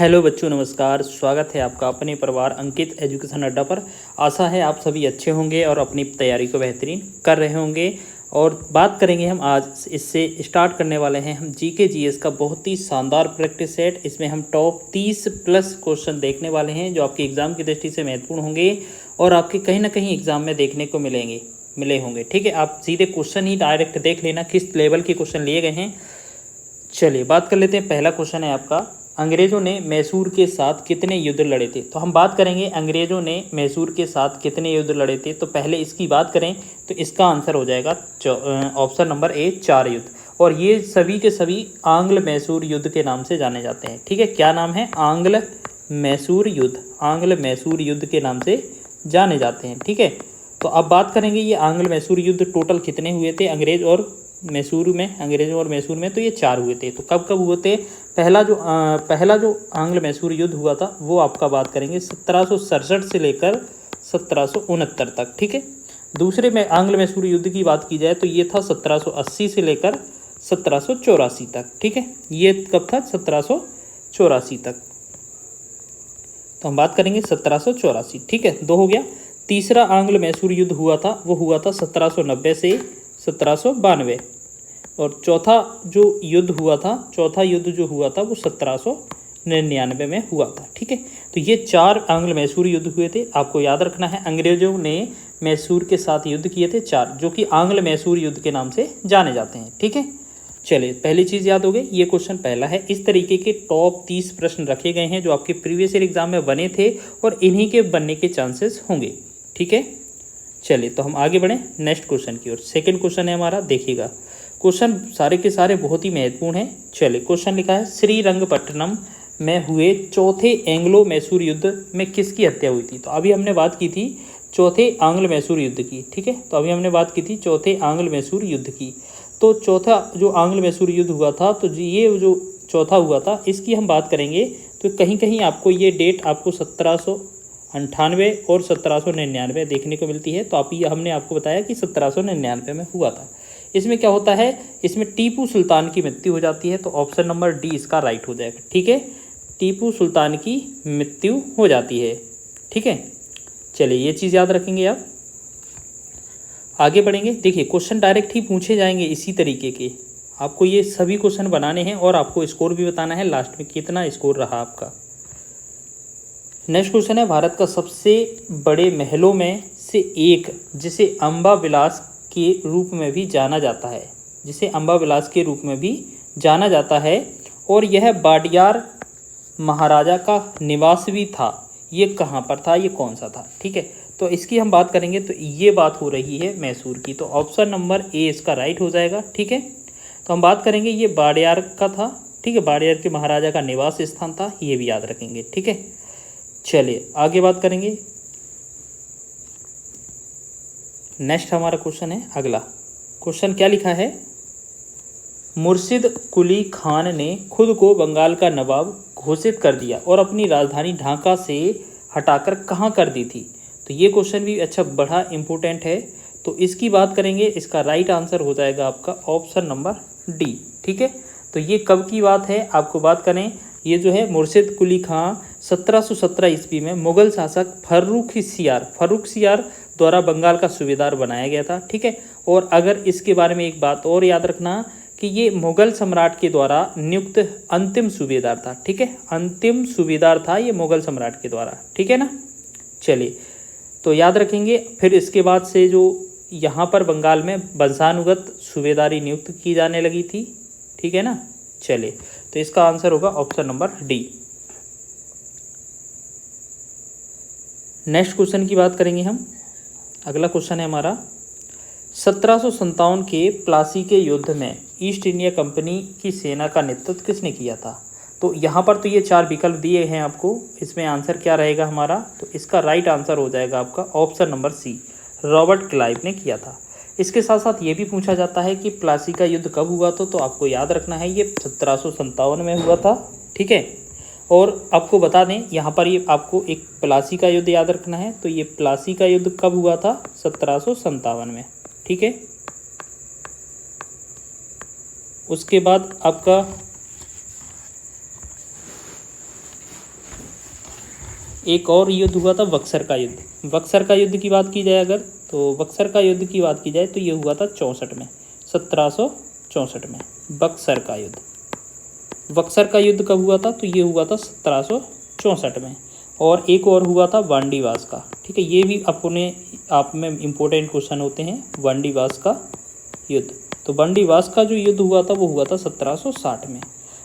Hello बच्चों, नमस्कार। स्वागत है आपका अपने परिवार अंकित एजुकेशन अड्डा पर। आशा है आप सभी अच्छे होंगे और अपनी तैयारी को बेहतरीन कर रहे होंगे। और बात करेंगे हम आज, इससे स्टार्ट करने वाले हैं हम जीके जीएस का बहुत ही शानदार प्रैक्टिस सेट। इसमें हम टॉप 30+ क्वेश्चन देखने वाले हैं जो आपके एग्ज़ाम की दृष्टि से महत्वपूर्ण होंगे और आपके कहीं ना कहीं एग्ज़ाम में देखने को मिले होंगे। ठीक है, आप सीधे क्वेश्चन ही डायरेक्ट देख लेना किस लेवल के क्वेश्चन लिए गए हैं। चलिए बात कर लेते हैं। पहला क्वेश्चन है आपका, अंग्रेजों ने मैसूर के साथ कितने युद्ध लड़े थे। तो हम बात करेंगे अंग्रेजों ने मैसूर के साथ कितने युद्ध लड़े थे। तो पहले इसकी बात करें तो इसका आंसर हो जाएगा ऑप्शन नंबर ए, 4 युद्ध। और ये सभी के सभी आंग्ल मैसूर युद्ध के नाम से जाने जाते हैं। ठीक है, क्या नाम है? आंग्ल मैसूर युद्ध। आंग्ल मैसूर युद्ध के नाम से जाने जाते हैं। ठीक है, तो अब बात करेंगे ये आंग्ल मैसूर युद्ध टोटल कितने हुए थे अंग्रेज़ों और मैसूर में। तो ये 4 हुए थे। तो कब कब हुए थे? पहला जो आंग्ल मैसूर युद्ध हुआ था वो आपका बात करेंगे 1767 से लेकर 1769 तक। ठीक है, दूसरे में आंग्ल मैसूर युद्ध की बात की जाए तो ये था 1780 से लेकर 1784 तक। ठीक है, ये कब था? 1784 तक। तो हम बात करेंगे 1784। ठीक है, 2 हो गया। तीसरा आंग्ल मैसूर युद्ध हुआ था वो हुआ था 1790 से 1792। और चौथा युद्ध जो हुआ था वो 1799 में हुआ था। ठीक है, तो ये 4 आंग्ल मैसूर युद्ध हुए थे। आपको याद रखना है अंग्रेजों ने मैसूर के साथ युद्ध किए थे 4, जो कि आंग्ल मैसूर युद्ध के नाम से जाने जाते हैं। ठीक है, चलिए पहली चीज़ याद हो गई। ये क्वेश्चन पहला है। इस तरीके के टॉप 30 प्रश्न रखे गए हैं जो आपके प्रीवियस ईयर एग्जाम में बने थे और इन्हीं के बनने के चांसेस होंगे। ठीक है, चलिए तो हम आगे बढ़ें नेक्स्ट क्वेश्चन की ओर। सेकंड क्वेश्चन है हमारा, देखिएगा क्वेश्चन सारे के सारे बहुत ही महत्वपूर्ण हैं। चलिए क्वेश्चन लिखा है, श्रीरंगपट्टनम में हुए चौथे एंग्लो मैसूर युद्ध में किसकी हत्या हुई थी। तो अभी हमने बात की थी चौथे आंग्ल मैसूर युद्ध की। ठीक है, तो अभी हमने बात की थी चौथे आंग्ल मैसूर युद्ध की। तो चौथा जो आंग्ल मैसूर युद्ध हुआ था, तो ये जो चौथा हुआ था इसकी हम बात करेंगे तो कहीं कहीं आपको ये डेट आपको 1798 और 1799 देखने को मिलती है। तो हमने आपको बताया कि 1799 में हुआ था। इसमें क्या होता है, इसमें टीपू सुल्तान की मृत्यु हो जाती है। तो ऑप्शन नंबर डी इसका राइट हो जाएगा। ठीक है, टीपू सुल्तान की मृत्यु हो जाती है। ठीक है, चलिए ये चीज़ याद रखेंगे आप। आगे बढ़ेंगे। देखिए क्वेश्चन डायरेक्ट ही पूछे जाएंगे इसी तरीके के। आपको ये सभी क्वेश्चन बनाने हैं और आपको स्कोर भी बताना है लास्ट में कितना स्कोर रहा आपका। नेक्स्ट क्वेश्चन है, भारत का सबसे बड़े महलों में से एक जिसे अम्बा विलास के रूप में भी जाना जाता है, और यह वाडियार महाराजा का निवास भी था, ये कहाँ पर था, ये कौन सा था। ठीक है, तो इसकी हम बात करेंगे तो ये बात हो रही है मैसूर की। तो ऑप्शन नंबर ए इसका राइट हो जाएगा। ठीक है, तो हम बात करेंगे ये वाडियार का था। ठीक है, वाडियार के महाराजा का निवास स्थान था, ये भी याद रखेंगे। ठीक है, चलिए आगे बात करेंगे। नेक्स्ट हमारा क्वेश्चन है, अगला क्वेश्चन क्या लिखा है, मुर्शिद कुली खान ने खुद को बंगाल का नवाब घोषित कर दिया और अपनी राजधानी ढाका से हटाकर कहाँ कर दी थी। तो ये क्वेश्चन भी अच्छा बड़ा इंपॉर्टेंट है। तो इसकी बात करेंगे, इसका राइट आंसर हो जाएगा आपका ऑप्शन नंबर डी। ठीक है, तो ये कब की बात है आपको बात करें, ये जो है मुर्शिद कुली खां 1717 ईस्वी में मुगल शासक फर्रुख सियार द्वारा बंगाल का सूबेदार बनाया गया था। ठीक है, और अगर इसके बारे में एक बात और याद रखना कि ये मुगल सम्राट के द्वारा नियुक्त अंतिम सूबेदार था। ठीक है, अंतिम सूबेदार था ये मुगल सम्राट के द्वारा। ठीक है ना, चलिए तो याद रखेंगे। फिर इसके बाद से जो यहाँ पर बंगाल में वंशानुगत सूबेदारी नियुक्त की जाने लगी थी। ठीक है ना, चलिए तो इसका आंसर होगा option number D. Next question की बात करेंगे हम। अगला क्वेश्चन है हमारा, 1757 के प्लासी के युद्ध में ईस्ट इंडिया कंपनी की सेना का नेतृत्व किसने किया था। तो यहाँ पर तो ये 4 विकल्प दिए हैं आपको, इसमें आंसर क्या रहेगा हमारा, तो इसका राइट आंसर हो जाएगा आपका option number C, Robert Clive ने किया था। इसके साथ साथ ये भी पूछा जाता है कि प्लासी का युद्ध कब हुआ था। तो आपको याद रखना है ये 1757 में हुआ था। ठीक है, और आपको बता दें यहाँ पर ये आपको एक प्लासी का युद्ध याद रखना है। तो ये प्लासी का युद्ध कब हुआ था? 1757 में। ठीक है, उसके बाद आपका एक और युद्ध हुआ था बक्सर का युद्ध। बक्सर का युद्ध की बात की जाए अगर, तो बक्सर का युद्ध की बात की जाए तो ये हुआ था 64 में, 1764 में बक्सर का युद्ध। बक्सर का युद्ध कब हुआ था, तो ये हुआ था 1764 में। और एक और हुआ था वांडीवास का, ठीक है, ये भी अपने आप में इम्पोर्टेंट क्वेश्चन होते हैं, वांडीवास का युद्ध। तो वांडीवास का जो युद्ध हुआ था वो हुआ था 1760 में।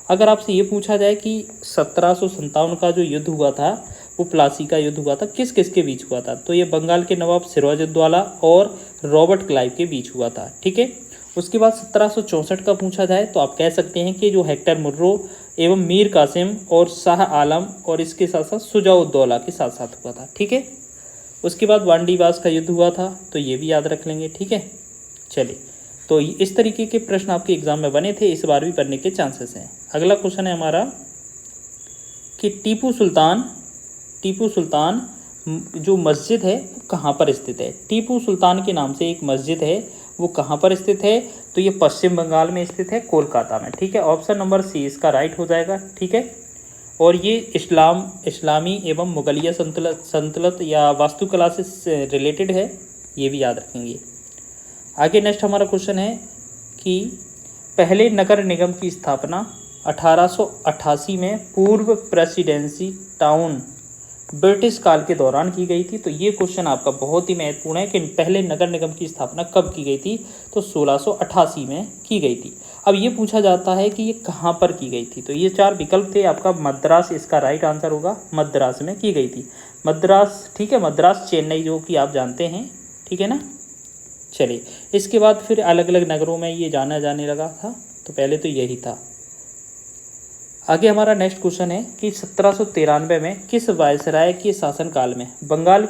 अगर आपसे ये पूछा जाए कि 1757 का जो युद्ध हुआ था वो प्लासी का युद्ध हुआ था, किस किस के बीच हुआ था, तो ये बंगाल के नवाब सिराजुद्दौला और रॉबर्ट क्लाइव के बीच हुआ था, ठीक है। उसके बाद 1764 का पूछा जाए तो आप कह सकते हैं कि जो हेक्टर मुर्रो एवं मीर कासिम और शाह आलम और इसके साथ साथ शुजाउद्दौला के साथ साथ हुआ था, ठीक है। उसके बाद वांडीवास का युद्ध हुआ था, तो ये भी याद रख लेंगे, ठीक है। चलिए, तो इस तरीके के प्रश्न आपके एग्जाम में बने थे, इस बार भी बनने के चांसेस हैं। अगला क्वेश्चन है हमारा कि टीपू सुल्तान जो मस्जिद है वो कहाँ पर स्थित है। टीपू सुल्तान के नाम से एक मस्जिद है, वो कहाँ पर स्थित है, तो ये पश्चिम बंगाल में स्थित है, कोलकाता में, ठीक है। ऑप्शन नंबर सी इसका राइट हो जाएगा, ठीक है। और ये इस्लामी एवं मुगलिया संतुलत या वास्तुकला से रिलेटेड है, ये भी याद रखेंगे। आगे नेक्स्ट हमारा क्वेश्चन है कि पहले नगर निगम की स्थापना 1888 में पूर्व प्रेसिडेंसी टाउन ब्रिटिश काल के दौरान की गई थी। तो ये क्वेश्चन आपका बहुत ही महत्वपूर्ण है कि पहले नगर निगम की स्थापना कब की गई थी, तो 1688 में की गई थी। अब ये पूछा जाता है कि ये कहाँ पर की गई थी, तो ये चार विकल्प थे आपका, मद्रास इसका राइट आंसर होगा, मद्रास में की गई थी, मद्रास, ठीक है। मद्रास चेन्नई जो कि आप जानते हैं, ठीक है ना। चलिए, इसके बाद फिर अलग अलग नगरों में ये जाना जाने लगा था, तो पहले तो यही था। आगे हमारा नेक्स्ट क्वेश्चन है कि 1793 में किस वायसराय के शासनकाल में बंगाल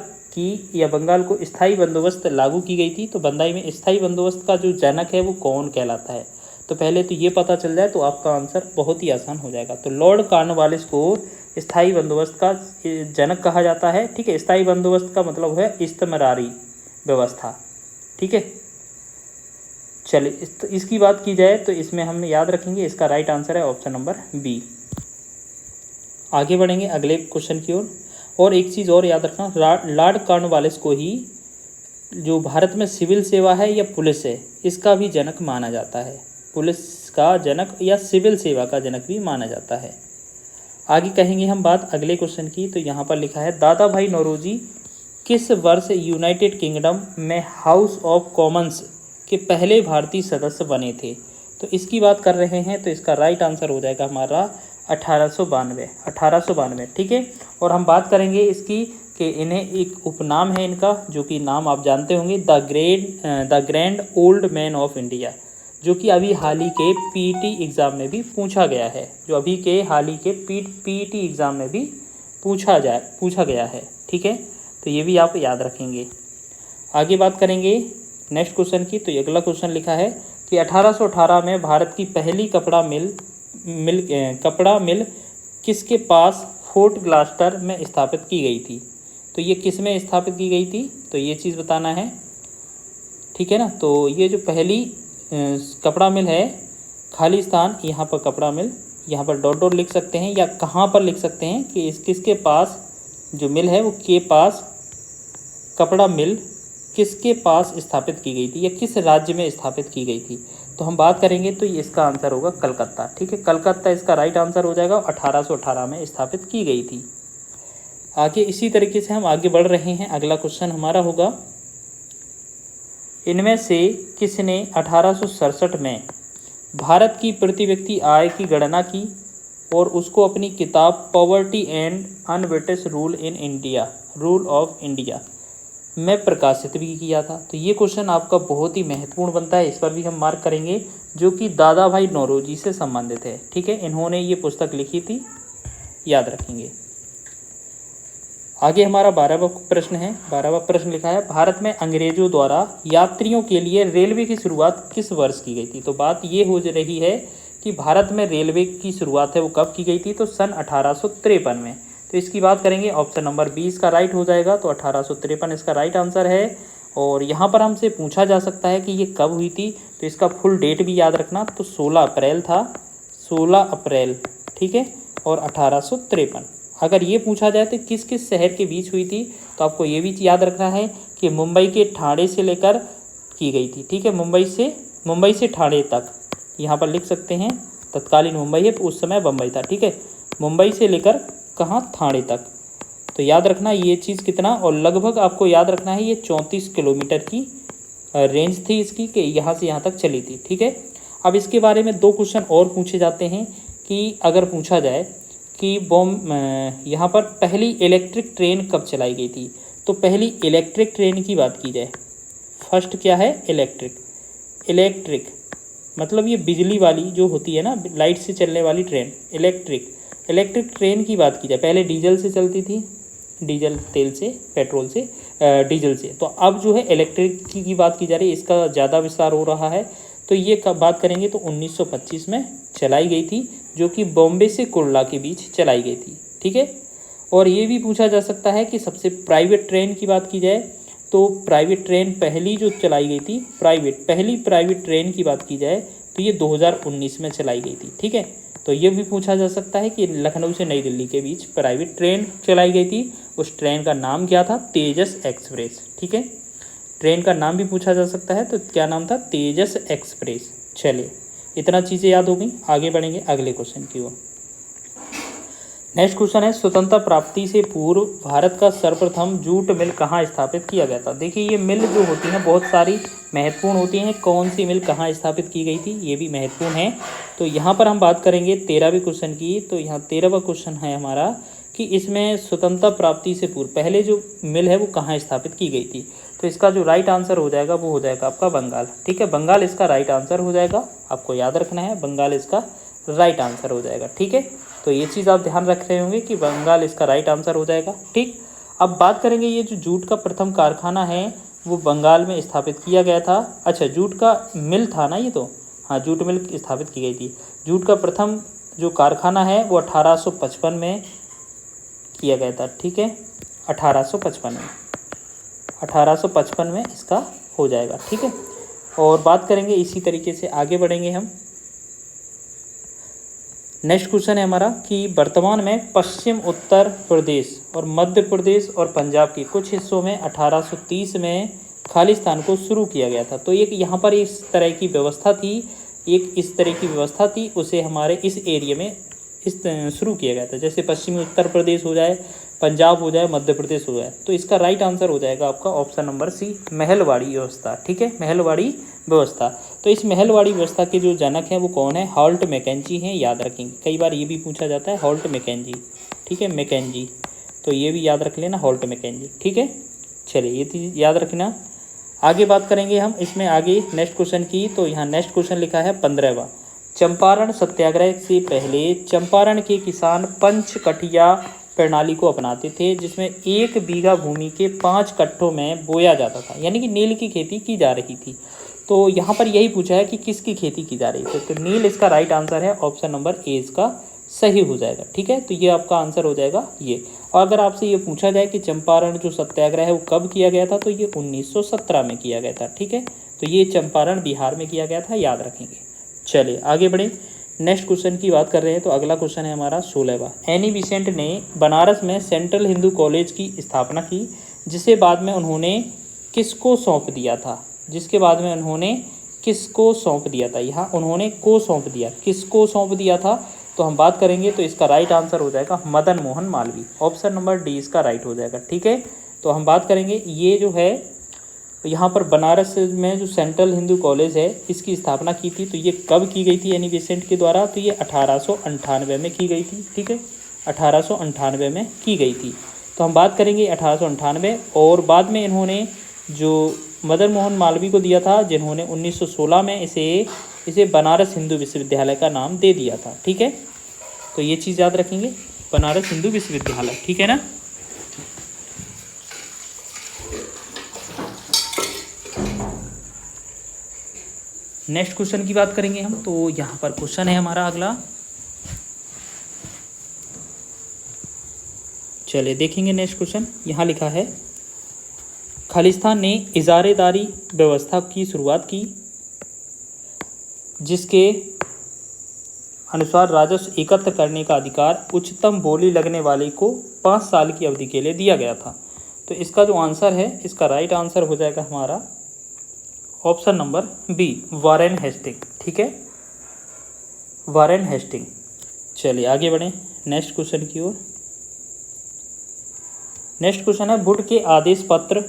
को स्थायी बंदोबस्त लागू की गई थी। तो बंदाई में स्थायी बंदोबस्त का जो जनक है वो कौन कहलाता है, तो पहले तो ये पता चल जाए तो आपका आंसर बहुत ही आसान हो जाएगा। तो लॉर्ड कॉर्नवालिस को स्थायी बंदोबस्त का जनक कहा जाता है, ठीक है। स्थायी बंदोबस्त का मतलब है इस्तमरारी व्यवस्था, ठीक है। चलिए, इसकी बात की जाए तो इसमें हम याद रखेंगे, इसका राइट आंसर है ऑप्शन नंबर बी। आगे बढ़ेंगे अगले क्वेश्चन की ओर। और एक चीज़ और याद रखना, लॉर्ड कॉर्नवालिस को ही जो भारत में सिविल सेवा है या पुलिस है इसका भी जनक माना जाता है, पुलिस का जनक या सिविल सेवा का जनक भी माना जाता है। आगे कहेंगे हम बात अगले क्वेश्चन की, तो यहाँ पर लिखा है दादा भाई नौरोजी किस वर्ष यूनाइटेड किंगडम में हाउस ऑफ कॉमन्स के पहले भारतीय सदस्य बने थे। तो इसकी बात कर रहे हैं, तो इसका राइट आंसर हो जाएगा हमारा 1892, ठीक है। और हम बात करेंगे इसकी कि इन्हें एक उपनाम है इनका, जो कि नाम आप जानते होंगे, the grand old man of India, जो कि अभी हाल ही के पीईटी एग्ज़ाम में भी पूछा गया है, जो अभी के हाल ही के पीईटी एग्ज़ाम में भी पूछा गया है, ठीक है। तो ये भी आप याद रखेंगे। आगे बात करेंगे नेक्स्ट क्वेश्चन की, तो अगला क्वेश्चन लिखा है कि 1818 में भारत की पहली कपड़ा मिल किसके पास फोर्ट ग्लास्टर में स्थापित की गई थी। तो ये किस में स्थापित की गई थी, तो ये चीज़ बताना है, ठीक है ना। तो ये जो पहली कपड़ा मिल है, खाली स्थान यहाँ पर कपड़ा मिल, यहाँ पर डॉट डॉट लिख सकते हैं, या कहाँ पर लिख सकते हैं कि किसके पास जो मिल है वो के पास, कपड़ा मिल किसके पास स्थापित की गई थी या किस राज्य में स्थापित की गई थी। तो हम बात करेंगे तो ये इसका आंसर होगा कलकत्ता, ठीक है। कलकत्ता इसका राइट आंसर हो जाएगा, 1818 में स्थापित की गई थी। आगे इसी तरीके से हम आगे बढ़ रहे हैं। अगला क्वेश्चन हमारा होगा, इनमें से किसने 1867 में भारत की प्रति व्यक्ति आय की गणना की और उसको अपनी किताब poverty and un-British rule of India में प्रकाशित भी किया था। तो ये क्वेश्चन आपका बहुत ही महत्वपूर्ण बनता है, इस पर भी हम मार्क करेंगे, जो कि दादा भाई नौरोजी से संबंधित है, ठीक है। इन्होंने ये पुस्तक लिखी थी, याद रखेंगे। आगे हमारा 12वां प्रश्न है। 12वां प्रश्न लिखा है, भारत में अंग्रेजों द्वारा यात्रियों के लिए रेलवे की शुरुआत किस वर्ष की गई थी। तो बात ये हो रही है कि भारत में रेलवे की शुरुआत है वो कब की गई थी, तो सन 1853 में। तो इसकी बात करेंगे, ऑप्शन नंबर 20 का राइट हो जाएगा, तो 1853 इसका राइट आंसर है। और यहाँ पर हमसे पूछा जा सकता है कि ये कब हुई थी, तो इसका फुल डेट भी याद रखना, तो 16 अप्रैल था, 16 अप्रैल, ठीक है। और 1853 अगर ये पूछा जाए तो किस किस शहर के बीच हुई थी, तो आपको ये भी याद रखना है कि मुंबई के ठाणे से लेकर की गई थी। ठीक है, मुंबई से ठाणे तक, यहाँ पर लिख सकते हैं तत्कालीन मुंबई है, उस समय बम्बई था। ठीक है, मुंबई से लेकर कहाँ, ठाणे तक। तो याद रखना ये चीज़ कितना, और लगभग आपको याद रखना है ये 34 किलोमीटर की रेंज थी इसकी, कि यहाँ से यहाँ तक चली थी। ठीक है, अब इसके बारे में 2 क्वेश्चन और पूछे जाते हैं कि अगर पूछा जाए कि यहाँ पर पहली इलेक्ट्रिक ट्रेन कब चलाई गई थी, तो पहली इलेक्ट्रिक ट्रेन की बात की जाए, फर्स्ट क्या है, इलेक्ट्रिक मतलब ये बिजली वाली जो होती है ना, लाइट से चलने वाली ट्रेन, इलेक्ट्रिक ट्रेन की बात की जाए, पहले डीजल से चलती थी, डीजल तेल से, पेट्रोल से, डीजल से, तो अब जो है इलेक्ट्रिक की बात की जा रही है, इसका ज़्यादा विस्तार हो रहा है। तो ये कब बात करेंगे तो 1925 में चलाई गई थी, जो कि बॉम्बे से कुर्ला के बीच चलाई गई थी। ठीक है, और ये भी पूछा जा सकता है कि सबसे प्राइवेट ट्रेन की बात की जाए, तो प्राइवेट ट्रेन पहली जो चलाई गई थी, पहली प्राइवेट ट्रेन की बात की जाए तो ये 2019 में चलाई गई थी। ठीक है, तो ये भी पूछा जा सकता है कि लखनऊ से नई दिल्ली के बीच प्राइवेट ट्रेन चलाई गई थी, उस ट्रेन का नाम क्या था, तेजस एक्सप्रेस। ठीक है, ट्रेन का नाम भी पूछा जा सकता है, तो क्या नाम था, तेजस एक्सप्रेस। चलिए, इतना चीज़ें याद हो गई, आगे बढ़ेंगे अगले क्वेश्चन की ओर। नेक्स्ट क्वेश्चन है, स्वतंत्रता प्राप्ति से पूर्व भारत का सर्वप्रथम जूट मिल कहाँ स्थापित किया गया था। देखिए, ये मिल जो होती हैं बहुत सारी महत्वपूर्ण होती हैं, कौन सी मिल कहाँ स्थापित की गई थी ये भी महत्वपूर्ण है। तो यहाँ पर हम बात करेंगे 13वें क्वेश्चन की। तो यहाँ 13वां क्वेश्चन है हमारा कि इसमें स्वतंत्रता प्राप्ति से पूर्व पहले जो मिल है वो कहाँ स्थापित की गई थी। तो इसका जो राइट आंसर हो जाएगा वो हो जाएगा आपका बंगाल। ठीक है, बंगाल इसका राइट आंसर हो जाएगा, आपको याद रखना है, बंगाल इसका राइट आंसर हो जाएगा। ठीक है, तो ये चीज़ आप ध्यान रख रहे होंगे कि बंगाल इसका राइट आंसर हो जाएगा। ठीक, अब बात करेंगे ये जो जूट का प्रथम कारखाना है वो बंगाल में स्थापित किया गया था। अच्छा, जूट का मिल था ना ये, तो हाँ, जूट मिल स्थापित की गई थी। जूट का प्रथम जो कारखाना है वो 1855 में किया गया था। ठीक है, 1855 में इसका हो जाएगा। ठीक है, और बात करेंगे इसी तरीके से आगे बढ़ेंगे हम। नेक्स्ट क्वेश्चन है हमारा कि वर्तमान में पश्चिम उत्तर प्रदेश और मध्य प्रदेश और पंजाब के कुछ हिस्सों में 1830 में खालिस्तान को शुरू किया गया था। तो एक यहाँ पर इस तरह की व्यवस्था थी, उसे हमारे इस एरिया में शुरू किया गया था। जैसे पश्चिमी उत्तर प्रदेश हो जाए, पंजाब हो जाए, मध्य प्रदेश हो जाए, तो इसका राइट आंसर हो जाएगा आपका ऑप्शन नंबर सी, महलवाड़ी व्यवस्था। ठीक है, महलवाड़ी व्यवस्था। तो इस महलवाड़ी व्यवस्था के जो जनक हैं वो कौन है, हॉल्ट मैकेंजी हैं, याद रखेंगे, कई बार ये भी पूछा जाता है, हॉल्ट मैकेंजी। ठीक है, मैकेंजी, तो ये भी याद रख लेना, हॉल्ट मैकेंजी। ठीक है, चलिए ये चीज़ याद रखना। आगे बात करेंगे हम इसमें आगे नेक्स्ट क्वेश्चन की। तो यहाँ नेक्स्ट क्वेश्चन लिखा है 15वां, चंपारण सत्याग्रह से पहले चंपारण के किसान पंचकठिया प्रणाली को अपनाते थे, जिसमें 1 बीघा भूमि के 5 कट्ठों में बोया जाता था, यानी कि नील की खेती की जा रही थी। तो यहाँ पर यही पूछा है कि किसकी खेती की जा रही थी, तो नील इसका राइट आंसर है, ऑप्शन नंबर ए इसका सही हो जाएगा। ठीक है, तो ये आपका आंसर हो जाएगा ये। और अगर आपसे ये पूछा जाए कि चंपारण जो सत्याग्रह है वो कब किया गया था, तो ये 1917 में किया गया था। ठीक है, तो ये चंपारण बिहार में किया गया था, याद रखेंगे। चलिए आगे बढ़े, नेक्स्ट क्वेश्चन की बात कर रहे हैं। तो अगला क्वेश्चन है हमारा 16वां, एनी बेसेंट ने बनारस में सेंट्रल हिंदू कॉलेज की स्थापना की, जिसे बाद में उन्होंने किसको सौंप दिया था, यहाँ उन्होंने को सौंप दिया, किसको सौंप दिया था, तो हम बात करेंगे तो इसका राइट आंसर हो जाएगा Madan Mohan Malviya, option number D इसका राइट हो जाएगा। ठीक है, तो हम बात करेंगे ये जो है यहाँ पर बनारस में जो सेंट्रल हिंदू कॉलेज है इसकी स्थापना की थी, तो ये कब की गई थी एनी बेसेंट के द्वारा, तो ये 1898 में की गई थी। ठीक है, 1898 में की गई थी। तो हम बात करेंगे 1898, और बाद में इन्होंने जो मदन मोहन मालवीय को दिया था, जिन्होंने 1916 में इसे बनारस हिंदू विश्वविद्यालय का नाम दे दिया था। ठीक है, तो ये चीज़ याद रखेंगे, बनारस हिंदू विश्वविद्यालय। ठीक है ना। नेक्स्ट क्वेश्चन की बात करेंगे हम। तो यहाँ पर क्वेश्चन है हमारा अगला, चलिए देखेंगे नेक्स्ट क्वेश्चन। यहाँ लिखा है खालिस्तान ने इजारेदारी व्यवस्था की शुरुआत की, जिसके अनुसार राजस्व एकत्र करने का अधिकार उच्चतम बोली लगने वाले को 5 साल की अवधि के लिए दिया गया था। तो इसका जो आंसर है, इसका राइट आंसर हो जाएगा हमारा option number B, Warren Hasting. ठीक है, वारेन हेस्टिंग। चलिए आगे बढ़ें नेक्स्ट क्वेश्चन की ओर। नेक्स्ट क्वेश्चन है, वुड के आदेश पत्र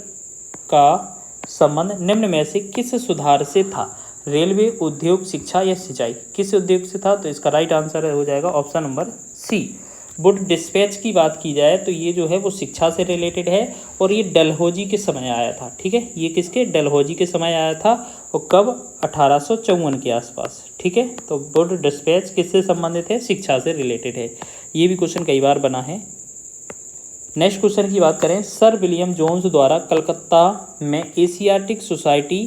का संबंध निम्न में से किस सुधार से था? रेलवे, उद्योग, शिक्षा या सिंचाई? किस उद्योग से था? तो इसका राइट आंसर हो जाएगा option number C, Wood dispatch की बात की जाए तो ये जो है वो शिक्षा से रिलेटेड है और ये डलहौजी के समय आया था। ठीक है, ये किसके? डलहौजी के समय आया था और कब? 1854 के आसपास। ठीक है, तो वुड डिस्पैच किससे संबंधित है? शिक्षा से रिलेटेड है। ये भी क्वेश्चन कई बार बना है। नेक्स्ट क्वेश्चन की बात करें, सर विलियम जोन्स द्वारा कलकत्ता में एशियाटिक सोसाइटी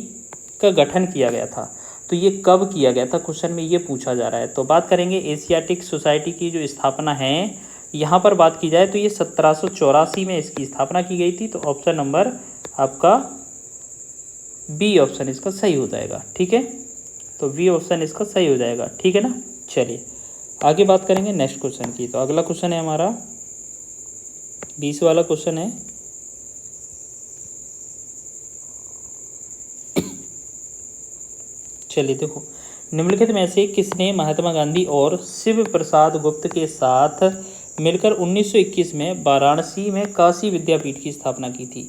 का गठन किया गया था। तो ये कब किया गया था? क्वेश्चन में ये पूछा जा रहा है। तो बात करेंगे एशियाटिक सोसाइटी की जो स्थापना है, यहाँ पर बात की जाए तो ये 1784 में इसकी स्थापना की गई थी। तो ऑप्शन नंबर आपका बी ऑप्शन इसका सही हो जाएगा। ठीक है, तो बी ऑप्शन इसका सही हो जाएगा। ठीक है ना। चलिए आगे बात करेंगे नेक्स्ट क्वेश्चन की। तो अगला क्वेश्चन है हमारा 20 वाला क्वेश्चन है, चलिए देखो, निम्नलिखित में से किसने महात्मा गांधी और शिव प्रसाद गुप्त के साथ मिलकर 1921 में वाराणसी में काशी विद्यापीठ की स्थापना की थी?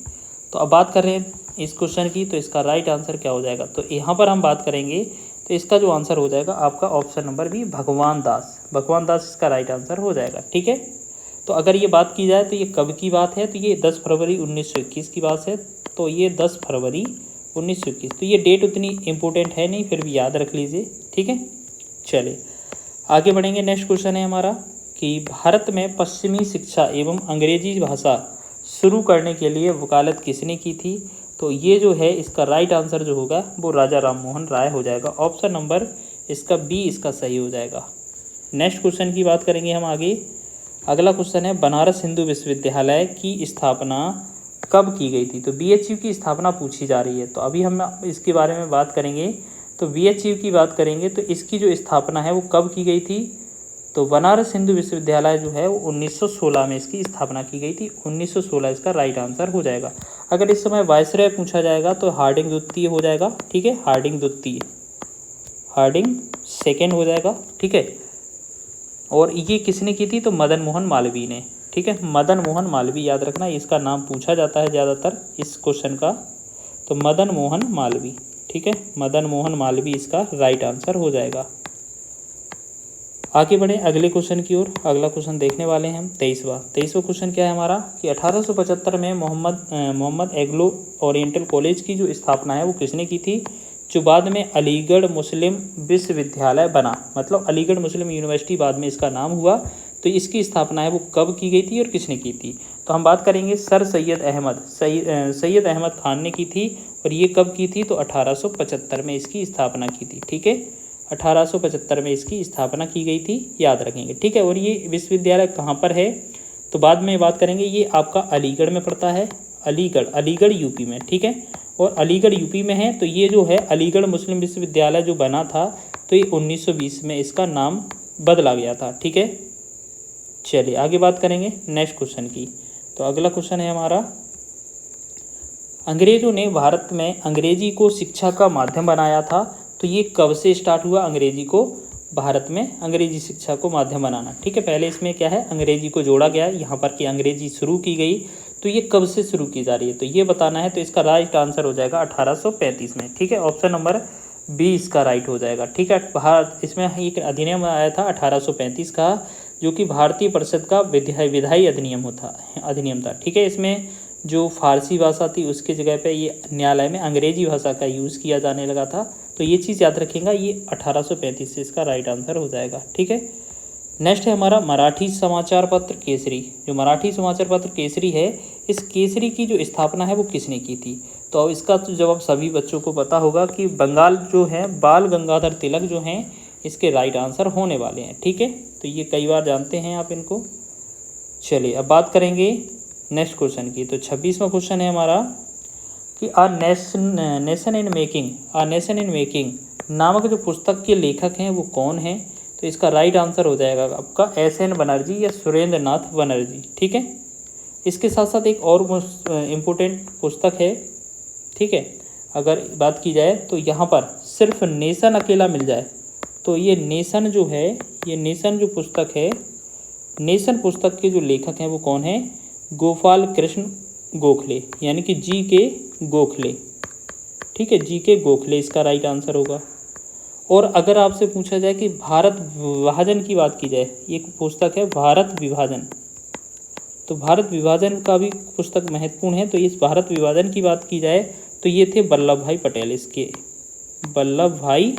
तो अब बात कर रहे हैं इस क्वेश्चन की, तो इसका राइट आंसर क्या हो जाएगा? तो यहाँ पर हम बात करेंगे तो इसका जो आंसर हो जाएगा आपका ऑप्शन नंबर बी, भगवान दास। भगवान दास इसका राइट आंसर हो जाएगा। ठीक है, तो अगर ये बात की जाए तो ये कब की बात है? तो ये 10 फरवरी 1921 की बात है। तो ये 10 फरवरी 1921, तो ये डेट उतनी इम्पोर्टेंट है नहीं, फिर भी याद रख लीजिए। ठीक है, चलिए आगे बढ़ेंगे। नेक्स्ट क्वेश्चन है हमारा कि भारत में पश्चिमी शिक्षा एवं अंग्रेजी भाषा शुरू करने के लिए वकालत किसने की थी? तो ये जो है इसका राइट आंसर जो होगा वो राजा राममोहन राय हो जाएगा। ऑप्शन नंबर इसका बी इसका सही हो जाएगा। नेक्स्ट क्वेश्चन की बात करेंगे हम आगे। अगला क्वेश्चन है, बनारस हिंदू विश्वविद्यालय की स्थापना कब की गई थी? तो बीएचयू की स्थापना पूछी जा रही है। तो अभी हम इसके बारे में बात करेंगे। तो बीएचयू की बात करेंगे तो इसकी जो स्थापना है वो कब की गई थी? तो बनारस हिंदू विश्वविद्यालय जो है वो 1916 में इसकी स्थापना की गई थी। 1916 इसका राइट आंसर हो जाएगा। अगर इस समय वायसराय पूछा जाएगा तो हार्डिंग द्वितीय हो जाएगा। ठीक है, हार्डिंग द्वितीय, हार्डिंग सेकेंड हो जाएगा। ठीक है, और ये किसने की थी? तो मदन मोहन मालवीय ने। ठीक है, मदन मोहन मालवीय याद रखना, इसका नाम पूछा जाता है ज़्यादातर इस क्वेश्चन का। तो मदन मोहन मालवीय। ठीक है, मदन मोहन मालवीय इसका राइट आंसर हो जाएगा। आगे बढ़े अगले क्वेश्चन की ओर। अगला क्वेश्चन देखने वाले हैं हम 23वां क्वेश्चन क्या है हमारा कि 1875 में मोहम्मद एग्लो ओरिएंटल कॉलेज की जो स्थापना है वो किसने की थी? जो बाद में अलीगढ़ मुस्लिम विश्वविद्यालय बना, मतलब अलीगढ़ मुस्लिम यूनिवर्सिटी बाद में इसका नाम हुआ। तो इसकी स्थापना है वो कब की गई थी और किसने की थी? तो हम बात करेंगे सर सैयद अहमद खान ने की थी। और ये कब की थी? तो 1875 में इसकी स्थापना की थी। ठीक है, 1875 में इसकी स्थापना की गई थी, याद रखेंगे। ठीक है, और ये विश्वविद्यालय कहाँ पर है? तो बाद में बात करेंगे। ये आपका अलीगढ़ में पड़ता है, अलीगढ़ यूपी में। ठीक है, और अलीगढ़ यूपी में है। तो ये जो है अलीगढ़ मुस्लिम विश्वविद्यालय जो बना था तो ये 1920 में इसका नाम बदला गया था। ठीक है, चलिए आगे बात करेंगे नेक्स्ट क्वेश्चन की। तो अगला क्वेश्चन है हमारा, अंग्रेजों ने भारत में अंग्रेजी को शिक्षा का माध्यम बनाया था। तो ये कब से स्टार्ट हुआ अंग्रेजी को भारत में अंग्रेजी शिक्षा को माध्यम बनाना? ठीक है, पहले इसमें क्या है, अंग्रेजी को जोड़ा गया, यहाँ पर कि अंग्रेजी शुरू की गई। तो ये कब से शुरू की जा रही है? तो ये बताना है। तो इसका राइट आंसर हो जाएगा 1835 में। ठीक है, ऑप्शन नंबर बी इसका राइट हो जाएगा। ठीक है, भारत इसमें एक अधिनियम आया था 1835 का, जो कि भारतीय परिषद का विधायी अधिनियम था। ठीक है, इसमें जो फारसी भाषा थी उसकी जगह पे ये न्यायालय में अंग्रेजी भाषा का यूज़ किया जाने लगा था। तो ये चीज़ याद रखिएगा, ये 1835 से इसका राइट आंसर हो जाएगा। ठीक है, नेक्स्ट है हमारा मराठी समाचार पत्र केसरी। जो मराठी समाचार पत्र केसरी है, इस केसरी की जो स्थापना है वो किसने की थी? तो अब इसका तो जवाब सभी बच्चों को पता होगा कि बंगाल जो है बाल गंगाधर तिलक जो हैं इसके राइट आंसर होने वाले हैं। ठीक है, तो ये कई बार जानते हैं आप इनको। चलिए अब बात करेंगे नेक्स्ट क्वेश्चन की। तो 26वां क्वेश्चन है हमारा कि आ नेशन इन मेकिंग नामक जो पुस्तक के लेखक हैं वो कौन हैं? तो इसका राइट आंसर हो जाएगा आपका SN बनर्जी या सुरेंद्र नाथ बनर्जी। ठीक है, इसके साथ साथ एक और इम्पोर्टेंट पुस्तक है। ठीक है, अगर बात की जाए तो यहाँ पर सिर्फ नेशन अकेला मिल जाए तो ये नेशन जो है, ये नेशन जो पुस्तक है, नेशन पुस्तक के जो लेखक हैं वो कौन है? गोपाल कृष्ण गोखले, यानी कि GK गोखले। ठीक है, GK गोखले इसका राइट आंसर होगा। और अगर आपसे पूछा जाए कि भारत विभाजन की बात की जाए, एक पुस्तक है भारत विभाजन, तो भारत विभाजन का भी पुस्तक महत्वपूर्ण है। तो इस भारत विभाजन की बात की जाए तो ये थे वल्लभ भाई पटेल, इसके वल्लभ भाई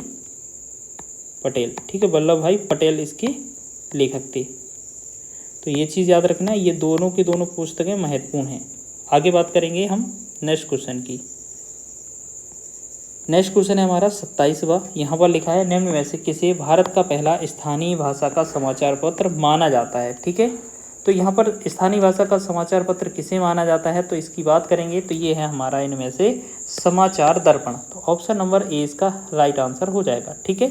पटेल। ठीक है, वल्लभ भाई पटेल इसके लेखक थे। तो ये चीज़ याद रखना, ये दोनों की दोनों पुस्तकें महत्वपूर्ण हैं। आगे बात करेंगे हम नेक्स्ट क्वेश्चन की। नेक्स्ट क्वेश्चन है हमारा 27वां। यहाँ पर लिखा है निम्न में से किसे भारत का पहला स्थानीय भाषा का समाचार पत्र माना जाता है। ठीक है, तो यहाँ पर स्थानीय भाषा का समाचार पत्र किसे माना जाता है, तो इसकी बात करेंगे तो ये है हमारा इनमें से समाचार दर्पण। तो ऑप्शन नंबर ए इसका राइट आंसर हो जाएगा। ठीक है,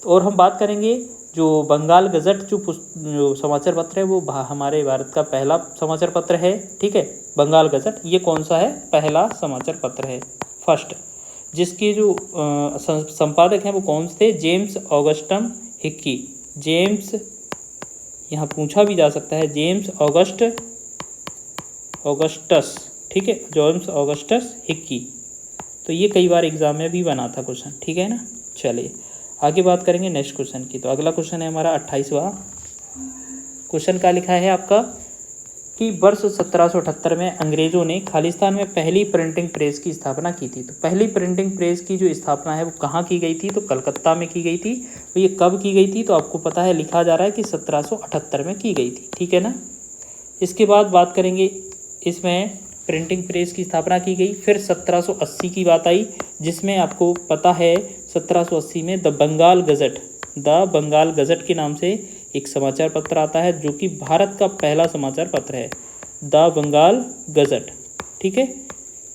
तो और हम बात करेंगे जो बंगाल गजट जो समाचार पत्र है वो हमारे भारत का पहला समाचार पत्र है। ठीक है, बंगाल गजट ये कौन सा है? पहला समाचार पत्र है, फर्स्ट, जिसके जो संपादक हैं वो कौन थे? James ऑगस्टम Hickey. जेम्स, यहाँ पूछा भी जा सकता है, जेम्स ऑगस्टस। ठीक है, जेम्स ऑगस्टस हिक्की। तो ये कई बार एग्जाम में भी बना था क्वेश्चन। ठीक है ना, चलिए आगे बात करेंगे नेक्स्ट क्वेश्चन की। तो अगला क्वेश्चन है हमारा 28वां। क्वेश्चन क्या लिखा है आपका कि वर्ष 1778 में अंग्रेजों ने खालिस्तान में पहली प्रिंटिंग प्रेस की स्थापना की थी। तो पहली प्रिंटिंग प्रेस की जो स्थापना है वो कहाँ की गई थी? तो कलकत्ता में की गई थी। तो ये कब की गई थी? तो आपको पता है, लिखा जा रहा है कि 1778 में की गई थी। ठीक है ना, इसके बाद बात करेंगे, इसमें प्रिंटिंग प्रेस की स्थापना की गई। फिर 1780 की बात आई, जिसमें आपको पता है 1780 में द बंगाल गजट के नाम से एक समाचार पत्र आता है, जो कि भारत का पहला समाचार पत्र है, द बंगाल गजट। ठीक है,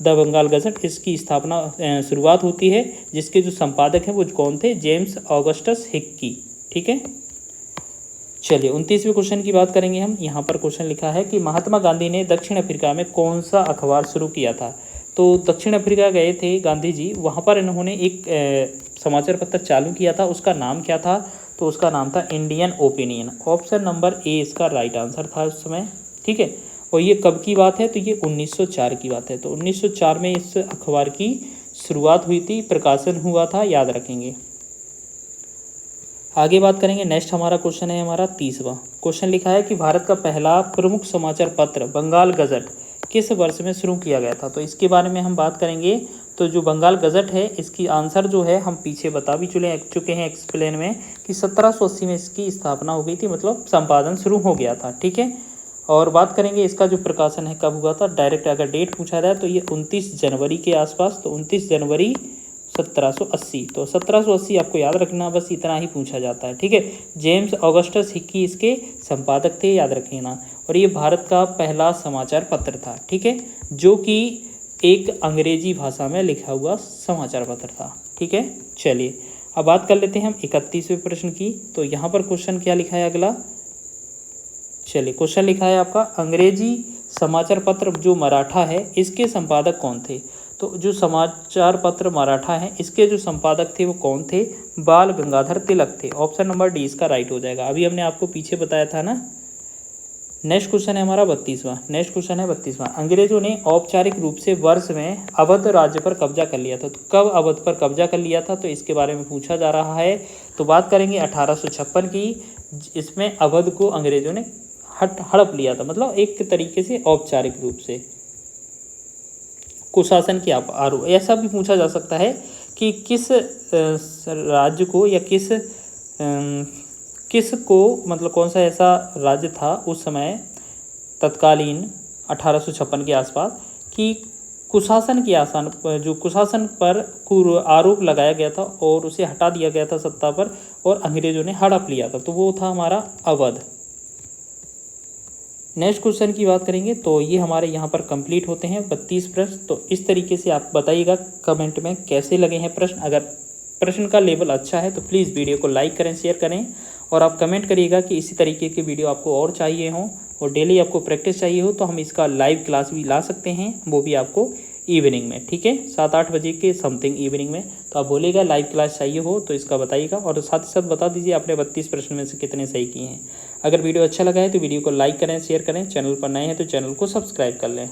द बंगाल गजट, इसकी स्थापना शुरुआत होती है, जिसके जो संपादक हैं वो कौन थे? James Augustus Hickey. ठीक है, चलिए 29वें क्वेश्चन की बात करेंगे हम। यहाँ पर क्वेश्चन लिखा है कि महात्मा गांधी ने दक्षिण अफ्रीका में कौन सा अखबार शुरू किया था। तो दक्षिण अफ्रीका गए थे गांधी जी, वहाँ पर इन्होंने एक समाचार पत्र चालू किया था। उसका नाम क्या था? तो उसका नाम था Indian opinion. Option number A इसका राइट आंसर था उस समय। ठीक है, और ये कब की बात है? तो ये 1904 की बात है। तो 1904 में इस अखबार की शुरुआत हुई थी, प्रकाशन हुआ था, याद रखेंगे। आगे बात करेंगे, नेक्स्ट हमारा क्वेश्चन है हमारा 30वां। क्वेश्चन लिखा है कि भारत का पहला प्रमुख समाचार पत्र बंगाल गजट किस वर्ष में शुरू किया गया था। तो इसके बारे में हम बात करेंगे। तो जो बंगाल गजट है, इसकी आंसर जो है हम पीछे बता भी चुके हैं एक्सप्लेन में कि 1780 में इसकी स्थापना हो गई थी, मतलब संपादन शुरू हो गया था। ठीक है, और बात करेंगे इसका जो प्रकाशन है कब हुआ था। डायरेक्ट अगर डेट पूछा जाए तो ये 29 जनवरी के आसपास, तो 29 जनवरी 1780। तो 1780 आपको याद रखना, बस इतना ही पूछा जाता है। ठीक है, जेम्स ऑगस्टस हिक्की इसके संपादक थे, याद रखना। और ये भारत का पहला समाचार पत्र था। ठीक है, जो कि एक अंग्रेजी भाषा में लिखा हुआ समाचार पत्र था। ठीक है, चलिए अब बात कर लेते हैं हम 31वें प्रश्न की। तो यहाँ पर क्वेश्चन क्या लिखा है अगला, चलिए क्वेश्चन लिखा है आपका अंग्रेजी समाचार पत्र जो मराठा है, इसके संपादक कौन थे। तो जो समाचार पत्र मराठा है, इसके जो संपादक थे वो कौन थे? बाल गंगाधर तिलक थे। ऑप्शन नंबर डी इसका राइट हो जाएगा। अभी हमने आपको पीछे बताया था ना। नेक्स्ट क्वेश्चन है हमारा 32वां। नेक्स्ट क्वेश्चन है 32वां। अंग्रेजों ने औपचारिक रूप से वर्ष में अवध राज्य पर कब्जा कर लिया था। तो कब अवध पर कब्जा कर लिया था, तो इसके बारे में पूछा जा रहा है। तो बात करेंगे 1856 की। इसमें अवध को अंग्रेजों ने हड़प लिया था, मतलब एक तरीके से औपचारिक रूप से कुशासन की आरोप। ऐसा भी पूछा जा सकता है कि किस राज्य को या किस को, मतलब कौन सा ऐसा राज्य था उस समय तत्कालीन 1856 के आसपास कि कुशासन की जो कुशासन पर आरोप लगाया गया था और उसे हटा दिया गया था सत्ता पर, और अंग्रेजों ने हड़प लिया था। तो वो था हमारा अवध। नेक्स्ट क्वेश्चन की बात करेंगे तो ये हमारे यहाँ पर कंप्लीट होते हैं 32 प्रश्न। तो इस तरीके से आप बताइएगा कमेंट में कैसे लगे हैं प्रश्न। अगर प्रश्न का लेवल अच्छा है तो प्लीज़ वीडियो को लाइक करें, शेयर करें और आप कमेंट करिएगा कि इसी तरीके की वीडियो आपको और चाहिए हो और डेली आपको प्रैक्टिस चाहिए हो तो हम इसका लाइव क्लास भी ला सकते हैं, वो भी आपको इवनिंग में, ठीक है, 7-8 बजे के समथिंग इवनिंग में। तो आप बोलिएगा लाइव क्लास चाहिए हो तो इसका बताइएगा और साथ ही साथ बता दीजिए आपने 32 प्रश्न में से कितने सही किए हैं। अगर वीडियो अच्छा लगा है तो वीडियो को लाइक करें, शेयर करें, चैनल पर नए हैं तो चैनल को सब्सक्राइब कर लें।